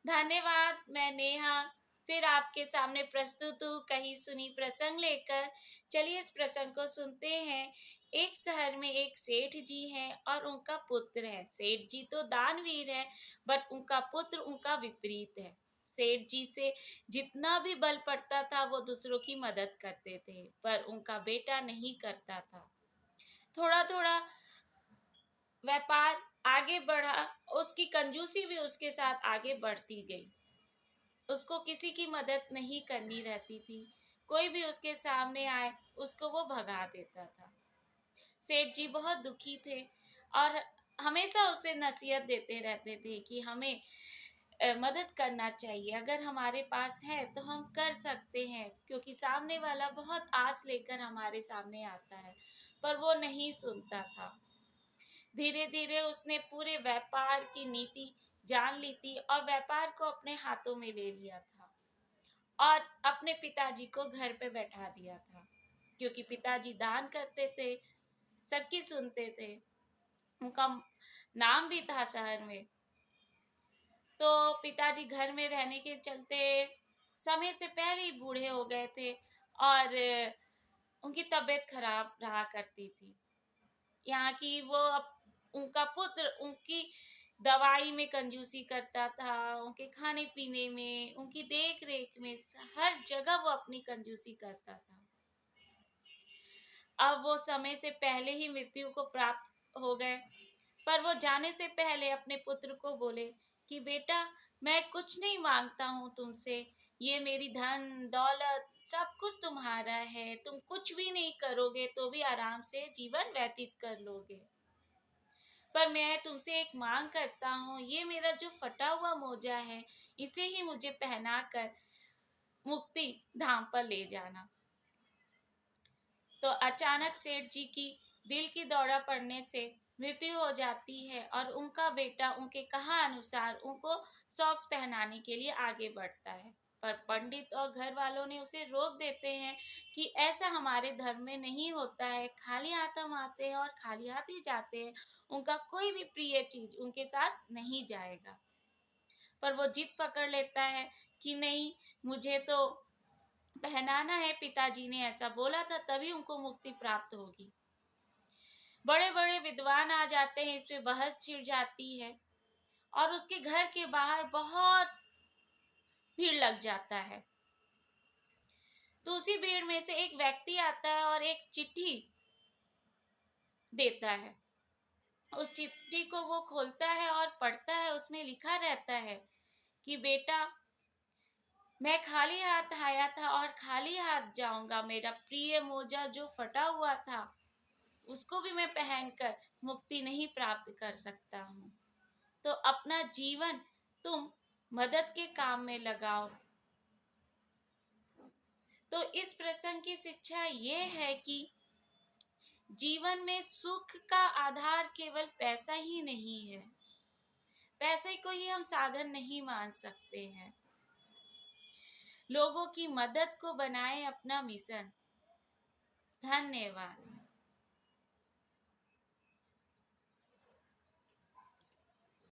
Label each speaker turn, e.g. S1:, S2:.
S1: धन्यवाद। मैं नेहा फिर आपके सामने प्रस्तुत हूँ कही सुनी प्रसंग लेकर। चलिए इस प्रसंग को सुनते हैं। एक शहर में एक सेठ जी हैं और उनका पुत्र है। सेठ जी तो दानवीर है, बट उनका पुत्र उनका विपरीत है। सेठ जी से जितना भी बल पड़ता था वो दूसरों की मदद करते थे, पर उनका बेटा नहीं करता था। थोड़ा थोड़ा व्यापार आगे बढ़ा, उसकी कंजूसी भी उसके साथ आगे बढ़ती गई। उसको किसी की मदद नहीं करनी रहती थी। कोई भी उसके सामने आए उसको वो भगा देता था। सेठ जी बहुत दुखी थे और हमेशा उसे नसीहत देते रहते थे कि हमें मदद करना चाहिए। अगर हमारे पास है तो हम कर सकते हैं, क्योंकि सामने वाला बहुत आस लेकर हमारे सामने आता है। पर वो नहीं सुनता था। धीरे धीरे उसने पूरे व्यापार की नीति जान ली थी और व्यापार को अपने हाथों में ले लिया था और अपने पिताजी को घर पे बैठा दिया था, क्योंकि पिताजी दान करते थे, सबकी सुनते थे। उनका नाम भी था शहर में। तो पिताजी घर में रहने के चलते समय से पहले ही बूढ़े हो गए थे और उनकी तबीयत खराब रहा करती थी। यहाँ की वो उनका पुत्र उनकी दवाई में कंजूसी करता था, उनके खाने पीने में, उनकी देख रेख में, हर जगह वो अपनी कंजूसी करता था। अब वो समय से पहले ही मृत्यु को प्राप्त हो गए, पर वो जाने से पहले अपने पुत्र को बोले कि बेटा, मैं कुछ नहीं मांगता हूँ तुमसे। ये मेरी धन दौलत सब कुछ तुम्हारा है। तुम कुछ भी नहीं करोगे तो भी आराम से जीवन व्यतीत कर लोगे, पर मैं तुमसे एक मांग करता हूँ। ये मेरा जो फटा हुआ मोजा है, इसे ही मुझे पहनाकर मुक्ति धाम पर ले जाना। तो अचानक सेठ जी की दिल की दौरा पड़ने से मृत्यु हो जाती है और उनका बेटा उनके कहा अनुसार उनको सॉक्स पहनाने के लिए आगे बढ़ता है। पर पंडित और घर वालों ने उसे रोक देते हैं कि ऐसा हमारे धर्म में नहीं होता है। खाली हाथ हम आते हैं और खाली हाथ ही जाते हैं। उनका कोई भी प्रिय चीज उनके साथ नहीं जाएगा। पर वो जिद पकड़ लेता है कि नहीं, मुझे तो पहनाना है। पिताजी ने ऐसा बोला था, तभी उनको मुक्ति प्राप्त होगी। बड़े बड़े विद्वान आ जाते हैं, इस पे बहस छिड़ जाती है और उसके घर के बाहर बहुत भीड़ लग जाता है। तो उसी भीड़ में से एक व्यक्ति आता है और एक चिट्ठी देता है। उस चिट्ठी को वो खोलता है और पढ़ता है। उसमें लिखा रहता है कि बेटा, मैं खाली हाथ आया था और खाली हाथ जाऊंगा। मेरा प्रिय मोजा जो फटा हुआ था उसको भी मैं पहनकर मुक्ति नहीं प्राप्त कर सकता हूँ। तो अपना जीवन तुम मदद के काम में लगाओ। तो इस प्रसंग की शिक्षा ये है कि जीवन में सुख का आधार केवल पैसा ही नहीं है। पैसे को ही हम साधन नहीं मान सकते हैं। लोगों की मदद को बनाएं अपना मिशन। धन्यवाद।